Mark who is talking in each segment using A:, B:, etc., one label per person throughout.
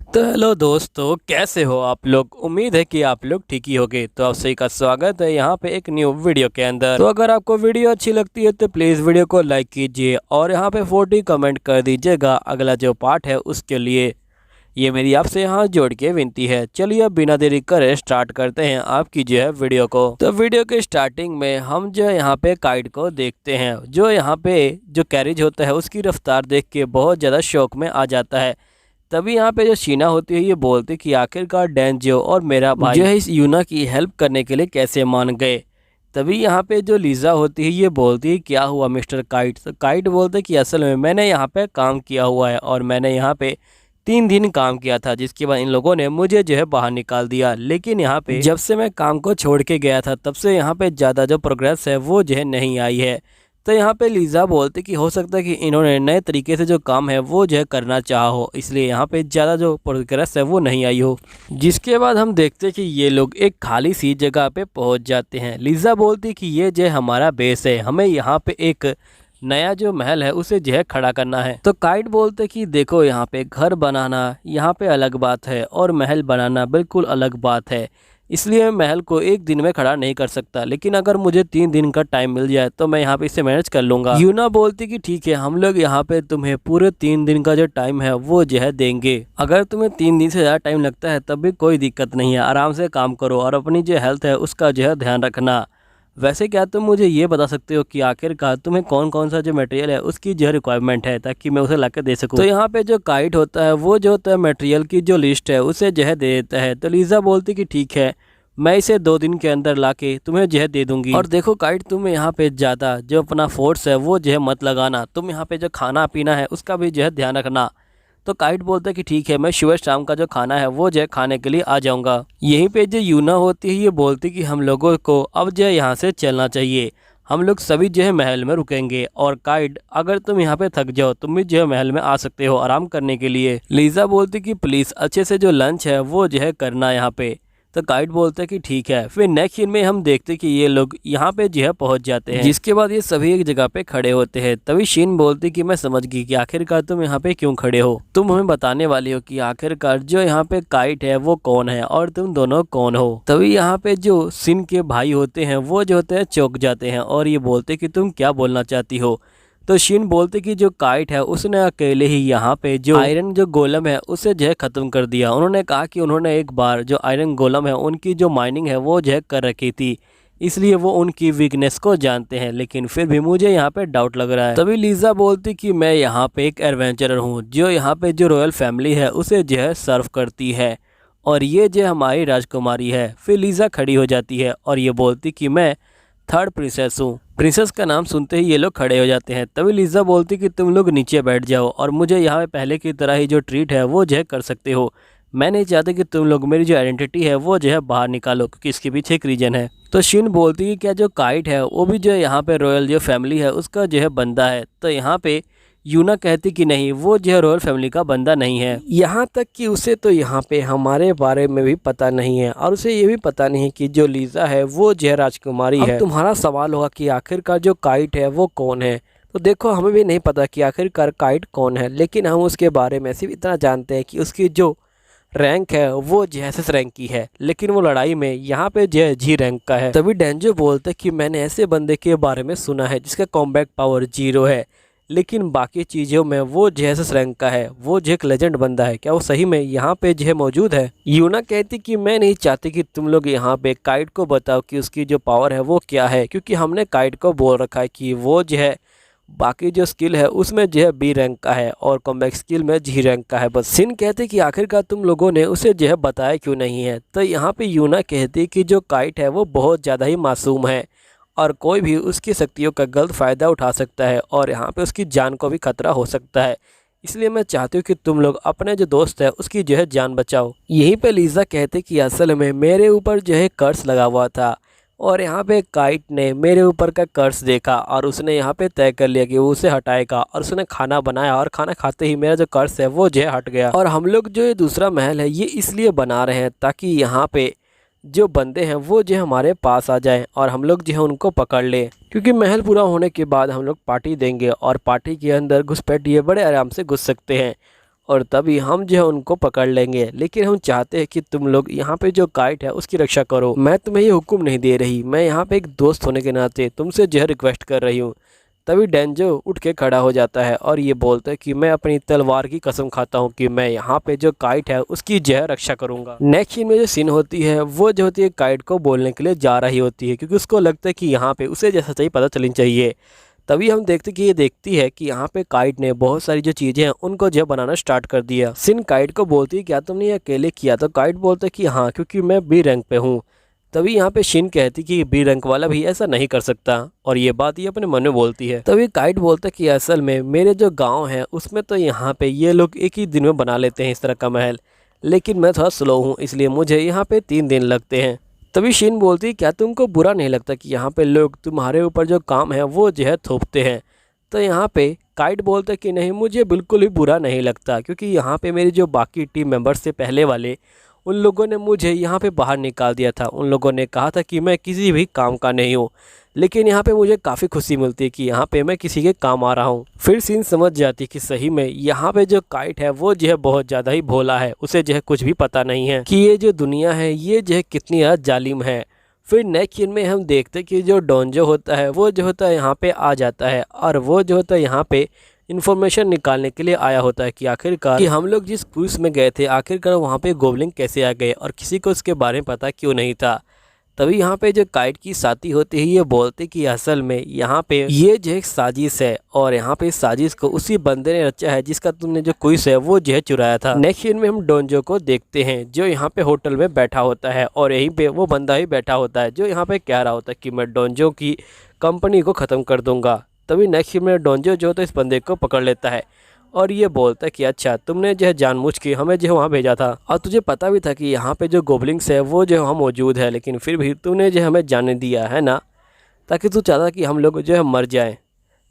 A: तो हेलो दोस्तों, कैसे हो आप लोग। उम्मीद है कि आप लोग ठीक ही होंगे। तो आप सभी का स्वागत है यहाँ पे एक न्यू वीडियो के अंदर। तो अगर आपको वीडियो अच्छी लगती है तो प्लीज़ वीडियो को लाइक कीजिए और यहाँ पे 40 कमेंट कर दीजिएगा अगला जो पार्ट है उसके लिए। ये मेरी आपसे यहाँ जोड़ के विनती है। चलिए अब बिना देरी करे स्टार्ट करते हैं आपकी जो है वीडियो को। तो वीडियो के स्टार्टिंग में हम जो यहाँ पे काइट को देखते हैं, जो यहाँ पे जो कैरेज होता है उसकी रफ्तार देख के बहुत ज़्यादा शौक में आ जाता है। तभी यहाँ पे जो शीना होती है ये बोलती कि आखिरकार डेंजो और मेरा भाई जो है इस यूना की हेल्प करने के लिए कैसे मान गए। तभी यहाँ पे जो लीज़ा होती है ये बोलती है क्या हुआ मिस्टर काइट। तो काइट बोलते कि असल में मैंने यहाँ पे काम किया हुआ है और मैंने यहाँ पे 3 दिन काम किया था, जिसके बाद इन लोगों ने मुझे जो है बाहर निकाल दिया। लेकिन यहाँ पे जब से मैं काम को छोड़ के गया था तब से यहाँ पे ज़्यादा जो प्रोग्रेस है वो जो है नहीं आई है। तो यहाँ पे लीज़ा बोलती कि हो सकता है कि इन्होंने नए तरीके से जो काम है वो जो है करना चाहा हो, इसलिए यहाँ पे ज़्यादा जो प्रोग्रेस है वो नहीं आई हो। जिसके बाद हम देखते हैं कि ये लोग एक खाली सी जगह पे पहुँच जाते हैं। लीज़ा बोलती कि ये जो है हमारा बेस है, हमें यहाँ पे एक नया जो महल है उसे जो है खड़ा करना है। तो काइट बोलते कि देखो यहाँ पे घर बनाना यहाँ पे अलग बात है और महल बनाना बिल्कुल अलग बात है, इसलिए मैं महल को एक दिन में खड़ा नहीं कर सकता, लेकिन अगर मुझे 3 दिन का टाइम मिल जाए तो मैं यहाँ पे इसे मैनेज कर लूँगा। यूना बोलती कि ठीक है, हम लोग यहाँ पे तुम्हें पूरे 3 दिन का जो टाइम है वो जो है देंगे। अगर तुम्हें 3 दिन से ज़्यादा टाइम लगता है तब भी कोई दिक्कत नहीं है, आराम से काम करो और अपनी जो हेल्थ है उसका जो है ध्यान रखना। वैसे क्या तुम मुझे ये बता सकते हो कि आखिरकार तुम्हें कौन कौन सा जो मटेरियल है उसकी जो रिक्वायरमेंट है, ताकि मैं उसे लाकर दे सकूं। तो यहाँ पे जो काइट होता है वो जो होता है मटेरियल की जो लिस्ट है उसे जो है दे देता है। तो लीज़ा बोलती कि ठीक है, मैं इसे 2 दिन के अंदर लाके तुम्हें जो है दे दूंगी। और देखो काइट, तुम यहाँ पे ज़्यादा जो अपना फोर्स है वो जो है मत लगाना, तुम यहाँ पे जो खाना पीना है उसका भी जो है ध्यान रखना। तो काइट बोलता है कि ठीक है, मैं सुबह शाम का जो खाना है वो जो है खाने के लिए आ जाऊंगा। यहीं पे जो यूना होती है ये बोलती कि हम लोगों को अब जो है यहाँ से चलना चाहिए, हम लोग सभी जो है महल में रुकेंगे। और काइट, अगर तुम यहाँ पे थक जाओ तुम भी जो है महल में आ सकते हो आराम करने के लिए। लीज़ा बोलती कि प्लीज़ अच्छे से जो लंच है वो जो है करना यहाँ पे। तो काइट बोलते कि ठीक है। फिर नेक्स्ट सीन में हम देखते कि ये लोग यहाँ पे जो है पहुँच जाते हैं, जिसके बाद ये सभी एक जगह पे खड़े होते हैं। तभी शीन बोलती कि मैं समझ गई कि आखिरकार तुम यहाँ पे क्यों खड़े हो, तुम हमें बताने वाली हो कि आखिरकार जो यहाँ पे काइट है वो कौन है और तुम दोनों कौन हो। तभी यहाँ पे जो शिन के भाई होते हैं वो जो होते हैं चौंक जाते हैं और ये बोलते कि तुम क्या बोलना चाहती हो। तो शिन बोलते कि जो काइट है उसने अकेले ही यहाँ पे जो आयरन जो गोलम है उसे जो है ख़त्म कर दिया। उन्होंने कहा कि उन्होंने एक बार जो आयरन गोलम है उनकी जो माइनिंग है वो जो है कर रखी थी, इसलिए वो उनकी वीकनेस को जानते हैं, लेकिन फिर भी मुझे यहाँ पे डाउट लग रहा है। तभी लीज़ा बोलती कि मैं यहाँ पे एक एडवेंचरर हूँ जो यहाँ पे जो रॉयल फैमिली है उसे जो है सर्व करती है, और ये जो हमारी राजकुमारी है। फिर लीज़ा खड़ी हो जाती है और ये बोलती कि मैं 3rd प्रिंसेस हूँ। प्रिंसेस का नाम सुनते ही ये लोग खड़े हो जाते हैं। तभी लीज़ा बोलती कि तुम लोग नीचे बैठ जाओ और मुझे यहाँ पे पहले की तरह ही जो ट्रीट है वो जो है कर सकते हो। मैं नहीं चाहती कि तुम लोग मेरी जो आइडेंटिटी है वो जो है बाहर निकालो, क्योंकि इसके पीछे एक रीजन है। तो शिन बोलती कि क्या जो काइट है वो भी जो है यहाँ पे रॉयल जो फैमिली है उसका जो है बंदा है। तो यहाँ पे यूना कहती कि नहीं, वो जो है रॉयल फैमिली का बंदा नहीं है। यहाँ तक कि उसे तो यहाँ पे हमारे बारे में भी पता नहीं है और उसे ये भी पता नहीं कि जो लीज़ा है वो जो है राजकुमारी है। अब तुम्हारा सवाल होगा कि आखिरकार जो काइट है वो कौन है। तो देखो, हमें भी नहीं पता कि आखिरकार काइट कौन है, लेकिन हम उसके बारे में सिर्फ इतना जानते हैं कि उसकी जो रैंक है वो SS रैंक की है, लेकिन वो लड़ाई में यहाँ पे जो है G रैंक का है। तभी डेंजो बोलते कि मैंने ऐसे बंदे के बारे में सुना है जिसका कॉम्बैट पावर 0 है, लेकिन बाकी चीज़ों में वो SS रैंक का है, वो जो एक लेजेंड बंदा है। क्या वो सही में यहाँ पे जो है मौजूद है। यूना कहती कि मैं नहीं चाहती कि तुम लोग यहाँ पे काइट को बताओ कि उसकी जो पावर है वो क्या है, क्योंकि हमने काइट को बोल रखा है कि वो जो है बाकी जो स्किल है उसमें जो है B रैंक का है और कॉम्बैट स्किल में G रैंक का है बस। सिन कहते कि आखिरकार तुम लोगों ने उसे जो है बताया क्यों नहीं है। तो यहाँ पे यूना कहती कि जो काइट है वो बहुत ज़्यादा ही मासूम है और कोई भी उसकी शक्तियों का गलत फ़ायदा उठा सकता है और यहाँ पे उसकी जान को भी खतरा हो सकता है, इसलिए मैं चाहती हूँ कि तुम लोग अपने जो दोस्त है उसकी जो है जान बचाओ। यहीं पे लीज़ा कहते कि असल में मेरे ऊपर जो है कर्स लगा हुआ था और यहाँ पे काइट ने मेरे ऊपर का कर्स देखा और उसने यहाँ पे तय कर लिया कि वो उसे हटाएगा, और उसने खाना बनाया और खाना खाते ही मेरा जो कर्स है वो जो है हट गया। और हम लोग जो ये दूसरा महल है ये इसलिए बना रहे हैं ताकि यहाँ पे जो बंदे हैं वो जो हमारे पास आ जाएं और हम लोग जो है उनको पकड़ लें, क्योंकि महल पूरा होने के बाद हम लोग पार्टी देंगे और पार्टी के अंदर घुसपैठिए बड़े आराम से घुस सकते हैं और तभी हम जो है उनको पकड़ लेंगे, लेकिन हम चाहते हैं कि तुम लोग यहाँ पे जो काइट है उसकी रक्षा करो। मैं तुम्हें ये हुक्म नहीं दे रही, मैं यहाँ पे एक दोस्त होने के नाते तुमसे जो है रिक्वेस्ट कर रही हूँ। तभी डेंजो उठ के खड़ा हो जाता है और ये बोलता है कि मैं अपनी तलवार की कसम खाता हूँ कि मैं यहाँ पे जो काइट है उसकी जो है रक्षा करूँगा। नेक्स्ट सीन में जो सीन होती है वो जो होती है काइट को बोलने के लिए जा रही होती है, क्योंकि उसको लगता है कि यहाँ पे उसे जैसा सच्चाई पता चलनी चाहिए। तभी हम देखते कि ये देखती है कि यहाँ पे काइट ने बहुत सारी जो चीज़ें हैं उनको जो बनाना स्टार्ट कर दिया। सिन काइट को बोलती है क्या तुमने ये अकेले किया? तो काइट बोलता है कि हाँ, क्योंकि मैं बी रैंक पे हूँ। तभी यहाँ पे शिन कहती कि बी रैंक वाला भी ऐसा नहीं कर सकता, और ये बात ये अपने मन में बोलती है। तभी काइट बोलता है कि असल में मेरे जो गाँव है उसमें तो यहाँ पे ये लोग एक ही दिन में बना लेते हैं इस तरह का महल, लेकिन मैं थोड़ा स्लो हूँ इसलिए मुझे यहाँ पे 3 दिन लगते हैं। तभी शिन बोलती क्या तुमको बुरा नहीं लगता कि यहाँ पे लोग तुम्हारे ऊपर जो काम है वो जो है थोपते हैं? तो यहाँ पे काइट बोलता कि नहीं, मुझे बिल्कुल भी बुरा नहीं लगता, क्योंकि यहाँ पे मेरी जो बाकी टीम मेंबर्स थे पहले वाले, उन लोगों ने मुझे यहाँ पे बाहर निकाल दिया था। उन लोगों ने कहा था कि मैं किसी भी काम का नहीं हूँ, लेकिन यहाँ पे मुझे काफ़ी खुशी मिलती है कि यहाँ पे मैं किसी के काम आ रहा हूँ। फिर सीन समझ जाती है कि सही में यहाँ पे जो काइट है वो जो है बहुत ज़्यादा ही भोला है, उसे जो है कुछ भी पता नहीं है कि ये जो दुनिया है ये जो है कितनी ज़्यादा जालिम है। फिर नेक्स्ट सीन में हम देखते कि जो डोंजो होता है वो जो होता है यहाँ पे आ जाता है, और वो जो होता है यहाँ पे इन्फॉर्मेशन निकालने के लिए आया होता है कि आखिरकार कि हम लोग जिस क्रूज में गए थे आखिरकार वहाँ पे गोबलिन कैसे आ गए और किसी को उसके बारे में पता क्यों नहीं था। तभी यहाँ पे जो काइट की साथी होती है ये बोलते कि असल में यहाँ पे ये जो एक साजिश है, और यहाँ पे इस साजिश को उसी बंदे ने रचा है जिसका तुमने जो क्विज है वो जो है चुराया था। नेक्स्ट सीन में हम डोंजो को देखते हैं जो यहाँ पे होटल में बैठा होता है, और यहीं पे वो बंदा ही बैठा होता है जो यहाँ पे कह रहा होता है कि मैं डोंजो की कंपनी को ख़त्म कर दूंगा। तभी नेक्स्ट सीन में डोंजो जो होता है इस बंदे को पकड़ लेता है और ये बोलता है कि अच्छा तुमने जो है जानबूझ के हमें जो है वहाँ भेजा था, और तुझे पता भी था कि यहाँ पे जो गोबलिंग्स है वो जो है वहाँ मौजूद है, लेकिन फिर भी तूने जो हमें जाने दिया है ना, ताकि तू चाहता कि हम लोग जो है मर जाएं।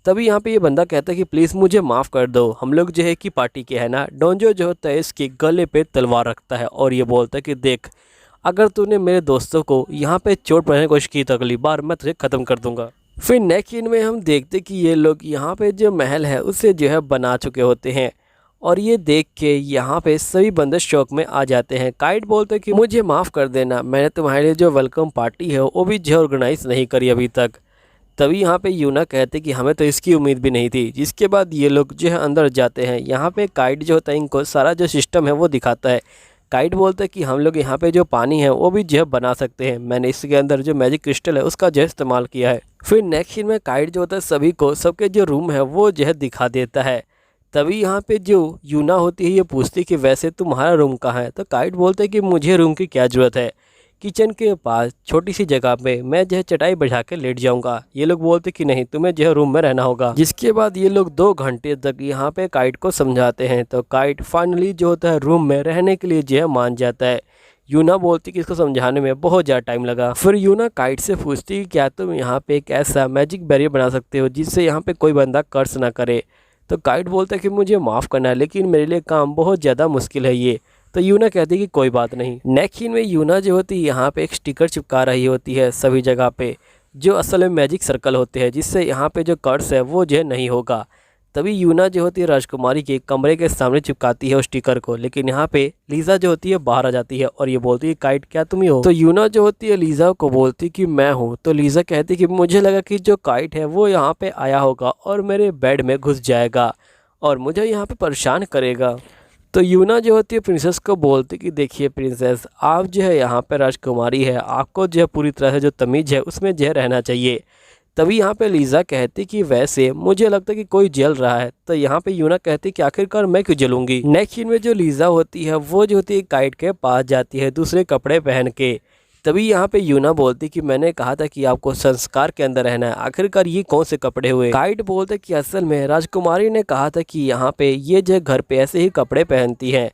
A: तभी यहाँ पे ये बंदा कहता है कि प्लीज़ मुझे माफ़ कर दो, हम लोग जो है कि पार्टी के है ना। डोंजो जो होता है इसके गले पे तलवार रखता है और ये बोलता है कि देख, अगर तूने मेरे दोस्तों को यहाँ पे चोट पहुँचाने की कोशिश की तो अगली बार मैं तुझे ख़त्म कर दूँगा। फिर नेक्स्ट सीन में हम देखते कि ये लोग यहाँ पे जो महल है उसे जो है बना चुके होते हैं, और ये देख के यहाँ पे सभी बंदे शौक में आ जाते हैं। काइट बोलते हैं कि मुझे माफ़ कर देना, मैंने तुम्हारे लिए जो वेलकम पार्टी है वो भी जो ऑर्गेनाइज नहीं करी अभी तक। तभी यहाँ पे यूना कहते कि हमें तो इसकी उम्मीद भी नहीं थी। जिसके बाद ये लोग जो है अंदर जाते हैं। यहाँ पे काइट जो होता है इनको सारा जो सिस्टम है वो दिखाता है। काइट बोलता है कि हम लोग यहाँ पे जो पानी है वो भी जो है बना सकते हैं, मैंने इसके अंदर जो मैजिक क्रिस्टल है उसका जो है इस्तेमाल किया है। फिर नेक्स्ट सीन में काइट जो होता है सभी को सबके जो रूम है वो जो है दिखा देता है। तभी यहाँ पे जो यूना होती है ये पूछती कि वैसे तुम्हारा रूम कहाँ है? तो काइट बोलते है कि मुझे रूम की क्या ज़रूरत है, किचन के पास छोटी सी जगह पे मैं जो है चटाई बिछा के लेट जाऊंगा। ये लोग बोलते कि नहीं, तुम्हें जो है रूम में रहना होगा। जिसके बाद ये लोग 2 घंटे तक यहाँ पे काइट को समझाते हैं, तो काइट फाइनली जो होता है रूम में रहने के लिए जो है मान जाता है। यूना बोलती कि इसको समझाने में बहुत ज़्यादा टाइम लगा। फिर यूना काइट से पूछती कि क्या तुम यहाँ पे एक ऐसा मैजिक बैरियर बना सकते हो जिससे यहाँ पे कोई बंदा कर्स ना करे? तो काइट बोलता है कि मुझे माफ़ करना है, लेकिन मेरे लिए काम बहुत ज़्यादा मुश्किल है ये। तो यूना कहती है कि कोई बात नहीं। नेक्स्ट सीन में यूना जो होती है यहाँ पे एक स्टिकर चिपका रही होती है सभी जगह पे, जो असल में मैजिक सर्कल होते हैं, जिससे यहाँ पे जो कर्स है वो जो है नहीं होगा। तभी यूना जो होती है राजकुमारी के कमरे के सामने चिपकाती है उस स्टिकर को, लेकिन यहाँ पे लीजा जो होती है बाहर आ जाती है और ये बोलती है काइट क्या तुम ही हो? तो यूना जो होती है लीजा को बोलती कि मैं हूँ। तो लीजा कहती कि मुझे लगा कि जो काइट है वो यहाँ पे आया होगा और मेरे बेड में घुस जाएगा और मुझे यहाँ पे परेशान करेगा। तो यूना जो होती है प्रिंसेस को बोलती कि देखिए प्रिंसेस, आप जो है यहाँ पे राजकुमारी है, आपको जो है पूरी तरह से जो तमीज़ है उसमें जो है रहना चाहिए। तभी यहाँ पे लीजा कहती कि वैसे मुझे लगता है कि कोई जल रहा है। तो यहाँ पे यूना कहती कि आखिरकार मैं क्यों जलूंगी। नेक्स्ट सीन में जो लीजा होती है वो जो होती है काइट के पास जाती है दूसरे कपड़े पहन के। तभी यहाँ पे यूना बोलती कि मैंने कहा था कि आपको संस्कार के अंदर रहना है, आखिरकार ये कौन से कपड़े हुए? काइट बोलते कि असल में राजकुमारी ने कहा था कि यहाँ पे ये जो घर पे ऐसे ही कपड़े पहनती हैं।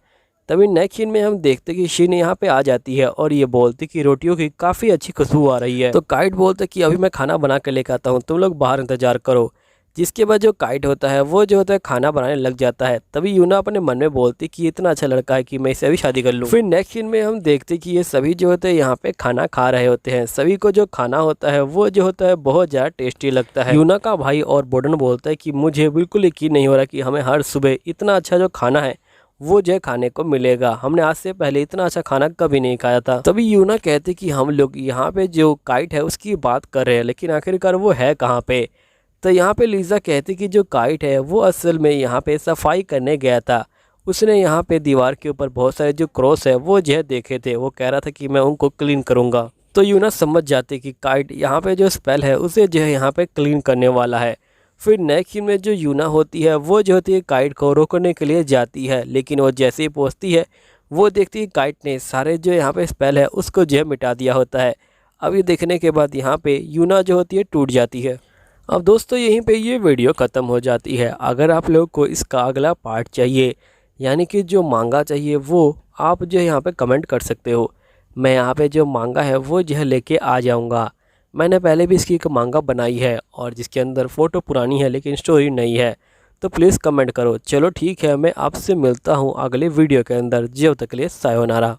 A: तभी नेक्स्ट सीन में हम देखते कि शिन यहाँ पे आ जाती है और ये बोलती कि रोटियों की काफ़ी अच्छी खुशबू आ रही है। तो काइट बोलते कि अभी मैं खाना बना के लेकर आता हूँ, तुम लोग बाहर इंतजार करो। जिसके बाद जो काइट होता है वो जो होता है खाना बनाने लग जाता है। तभी यूना अपने मन में बोलती कि इतना अच्छा लड़का है कि मैं इसे भी शादी कर लूँ। फिर नेक्स्ट सीन में हम देखते कि ये सभी जो होते हैं यहाँ पे खाना खा रहे होते हैं। सभी को जो खाना होता है वो जो होता है बहुत ज़्यादा टेस्टी लगता है। यूना का भाई और बोर्डन बोलता है कि मुझे बिल्कुल यकीन नहीं हो रहा कि हमें हर सुबह इतना अच्छा जो खाना है वो जो है खाने को मिलेगा। हमने आज से पहले इतना अच्छा खाना कभी नहीं खाया था। तभी यूना कहते कि हम लोग यहाँ पे जो काइट है उसकी बात कर रहे हैं, लेकिन आखिरकार वो है कहाँ पे। तो यहाँ पे लीज़ा कहती कि जो काइट है वो असल में यहाँ पे सफाई करने गया था। उसने यहाँ पे दीवार के ऊपर बहुत सारे जो क्रॉस है वो जो है देखे थे। वो कह रहा था कि मैं उनको क्लीन करूँगा। तो यूना समझ जाते कि काइट यहाँ पे जो स्पेल है उसे जो है यहाँ पे क्लीन करने वाला है। फिर नेक्स्ट सीन में जो यूना होती है वो जो होती है काइट को रोकने के लिए जाती है, लेकिन वो जैसे ही पहुँचती है वो देखती है काइट ने सारे जो यहाँ पे स्पेल है उसको जो है मिटा दिया होता है। अभी देखने के बाद यहाँ पे यूना जो होती है टूट जाती है। अब दोस्तों यहीं पे ये वीडियो ख़त्म हो जाती है। अगर आप लोग को इसका अगला पार्ट चाहिए, यानी कि जो मांगा चाहिए, वो आप जो है यहाँ पे कमेंट कर सकते हो। मैं यहाँ पे जो मांगा है वो जो है लेके आ जाऊँगा। मैंने पहले भी इसकी एक मांगा बनाई है और जिसके अंदर फ़ोटो पुरानी है लेकिन स्टोरी नई है, तो प्लीज़ कमेंट करो। चलो ठीक है, मैं आपसे मिलता हूँ अगले वीडियो के अंदर। जब तक के लिए सायोनारा।